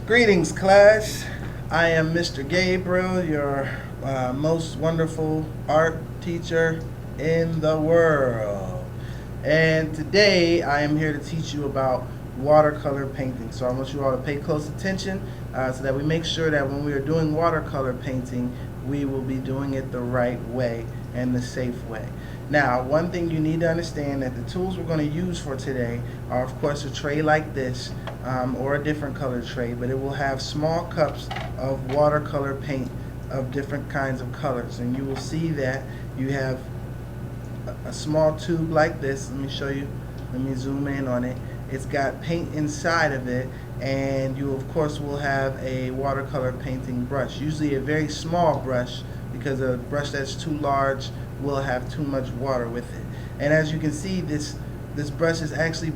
Greetings, class. I am Mr. Gabriel, your most wonderful art teacher in the world. And today I am here to teach you about watercolor painting. So I want you all to pay close attention so that we make sure that when we are doing watercolor painting, we will be doing it the right way and the safe way. Now, one thing you need to understand that the tools we're going to use for today are, of course, a tray like this or a different color tray, but it will have small cups of watercolor paint of different kinds of colors. And you will see that you have a small tube like this. Let me show you. Let me zoom in on it. It's got paint inside of it, and you, of course, will have a watercolor painting brush, usually a very small brush, because a brush that's too large will have too much water with it. And as you can see, this brush is actually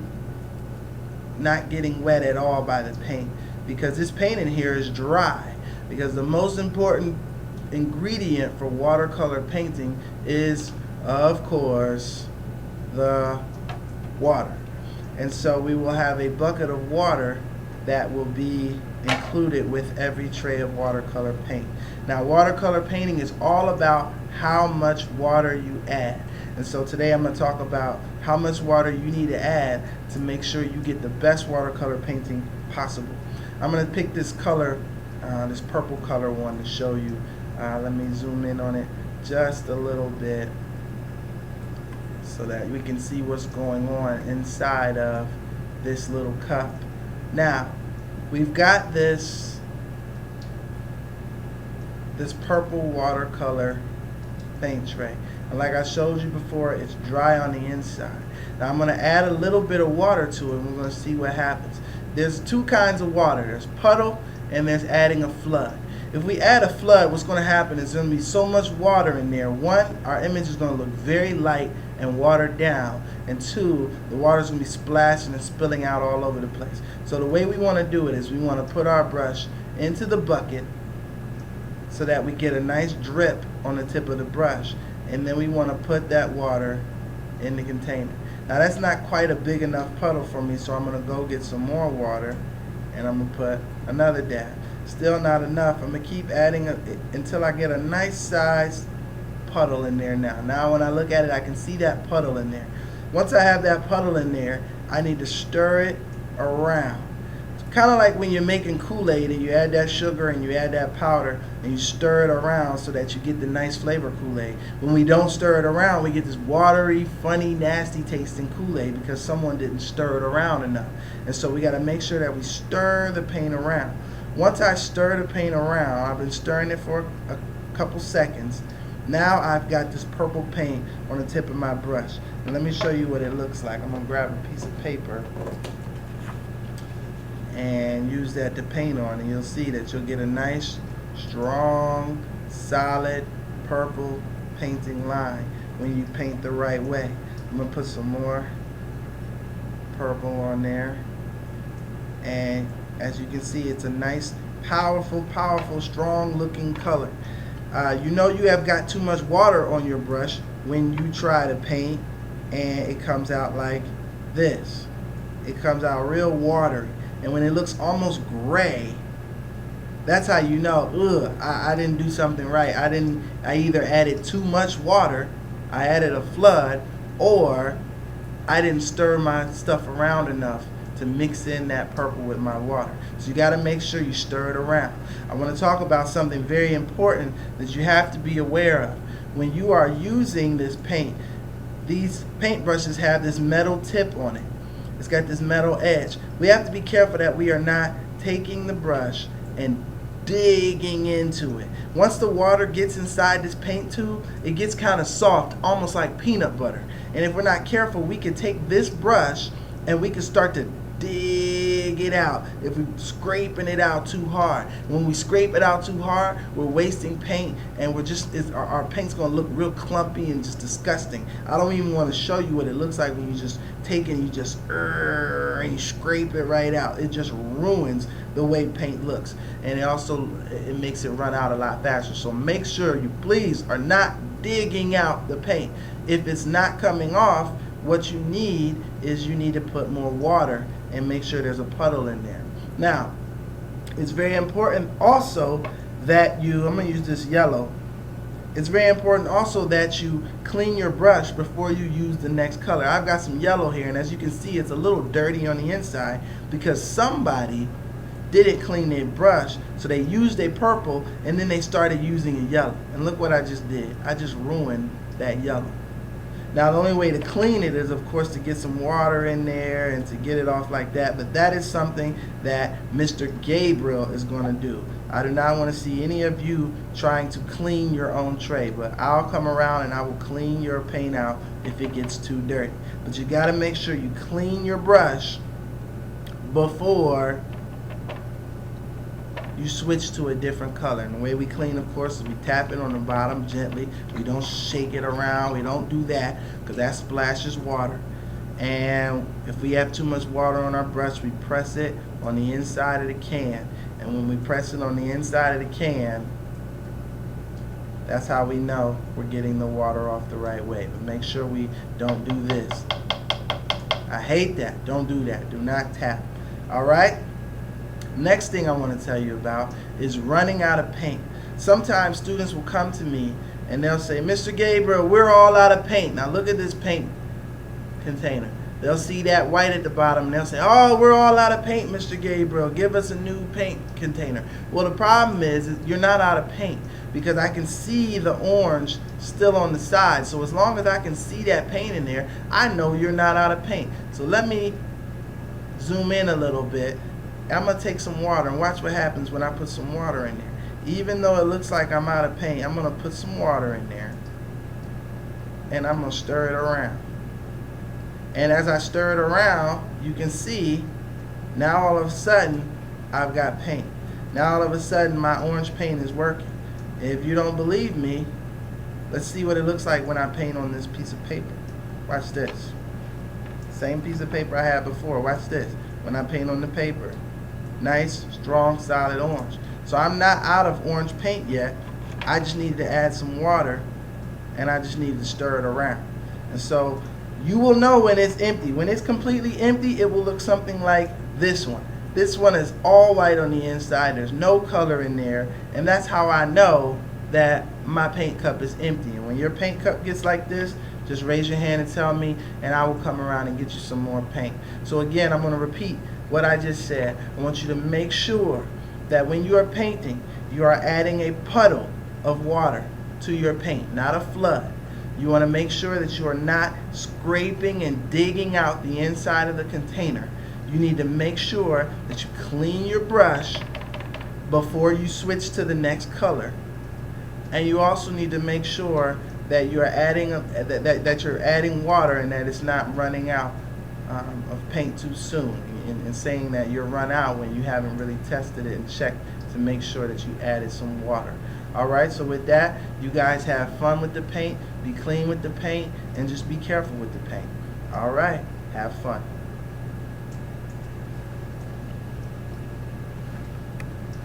not getting wet at all by the paint, because this paint in here is dry, because the most important ingredient for watercolor painting is, of course, the water. And so we will have a bucket of water that will be included with every tray of watercolor paint. Now, watercolor painting is all about how much water you add. And so today I'm going to talk about how much water you need to add to make sure you get the best watercolor painting possible. I'm going to pick this color, this purple color one, to show you. Let me zoom in on it just a little bit so that we can see what's going on inside of this little cup. Now, we've got this purple watercolor paint tray, and like I showed you before, it's dry on the inside. Now I'm going to add a little bit of water to it, and we're going to see what happens. There's two kinds of water. There's puddle and there's adding a flood. If we add a flood, what's going to happen is there's going to be so much water in there. One, our image is going to look very light and watered down, and two, the water is going to be splashing and spilling out all over the place. So the way we want to do it is we want to put our brush into the bucket so that we get a nice drip on the tip of the brush, and then we want to put that water in the container. Now that's not quite a big enough puddle for me, so I'm going to go get some more water and I'm going to put another dab. Still not enough. I'm going to keep adding until I get a nice sized puddle in there now. Now when I look at it, I can see that puddle in there. Once I have that puddle in there, I need to stir it around. It's kind of like when you're making Kool-Aid and you add that sugar and you add that powder and you stir it around so that you get the nice flavor Kool-Aid. When we don't stir it around, we get this watery, funny, nasty tasting Kool-Aid because someone didn't stir it around enough. And so we got to make sure that we stir the paint around. Once I stir the paint around, I've been stirring it for a couple seconds. Now I've got this purple paint on the tip of my brush. And let me show you what it looks like. I'm going to grab a piece of paper and use that to paint on, and you'll see that you'll get a nice, strong, solid purple painting line when you paint the right way. I'm going to put some more purple on there, and as you can see, it's a nice, powerful, strong looking color. You know you have got too much water on your brush when you try to paint and it comes out like this. It comes out real watery, and when it looks almost gray, that's how you know, I didn't do something right. I either added too much water, I added a flood, or I didn't stir my stuff around enough to mix in that purple with my water. So you got to make sure you stir it around. I want to talk about something very important that you have to be aware of. When you are using this paint, these paint brushes have this metal tip on it. It's got this metal edge. We have to be careful that we are not taking the brush and digging into it. Once the water gets inside this paint tube, it gets kind of soft, almost like peanut butter. And if we're not careful, we can take this brush and we can start to dig it out if we're scraping it out too hard. When we scrape it out too hard, we're wasting paint, and our paint's going to look real clumpy and just disgusting. I don't even want to show you what it looks like when you just take it and you scrape it right out. It just ruins the way paint looks, and it makes it run out a lot faster. So make sure you please are not digging out the paint. If it's not coming off, what you need is you need to put more water and make sure there's a puddle in there. Now, It's very important also that I'm going to use this yellow. It's very important also that you clean your brush before you use the next color. I've got some yellow here, and as you can see, it's a little dirty on the inside because somebody didn't clean their brush, so they used a purple and then they started using a yellow. And look what I just did. I just ruined that yellow. Now the only way to clean it is, of course, to get some water in there and to get it off like that, but that is something that Mr. Gabriel is going to do. I do not want to see any of you trying to clean your own tray, but I'll come around and I will clean your paint out if it gets too dirty. But you got to make sure you clean your brush before you switch to a different color. And the way we clean, of course, is we tap it on the bottom gently. We don't shake it around. We don't do that because that splashes water. And if we have too much water on our brush, we press it on the inside of the can. And when we press it on the inside of the can, that's how we know we're getting the water off the right way. But make sure we don't do this. I hate that. Don't do that. Do not tap. All right? Next thing I want to tell you about is running out of paint. Sometimes students will come to me and they'll say, Mr. Gabriel, we're all out of paint. Now look at this paint container. They'll see that white at the bottom and they'll say, oh, we're all out of paint, Mr. Gabriel. Give us a new paint container. Well, the problem is you're not out of paint because I can see the orange still on the side. So as long as I can see that paint in there, I know you're not out of paint. So let me zoom in a little bit. I'm going to take some water and watch what happens when I put some water in there. Even though it looks like I'm out of paint, I'm going to put some water in there and I'm going to stir it around. And as I stir it around, you can see now all of a sudden I've got paint. Now all of a sudden my orange paint is working. If you don't believe me, let's see what it looks like when I paint on this piece of paper. Watch this. Same piece of paper I had before. Watch this. When I paint on the paper. Nice, strong, solid orange. So I'm not out of orange paint yet. I just need to add some water and I just need to stir it around. And so you will know when it's empty. When it's completely empty, it will look something like this one. This one is all white on the inside. There's no color in there. And that's how I know that my paint cup is empty. And when your paint cup gets like this, just raise your hand and tell me, and I will come around and get you some more paint. So again, I'm going to repeat what I just said. I want you to make sure that when you are painting, you are adding a puddle of water to your paint, not a flood. You want to make sure that you are not scraping and digging out the inside of the container. You need to make sure that you clean your brush before you switch to the next color. And you also need to make sure that you're adding that you're adding water and that it's not running out of paint too soon, and saying that you're run out when you haven't really tested it and checked to make sure that you added some water. Alright, so with that, you guys have fun with the paint, be clean with the paint, and just be careful with the paint. Alright, have fun.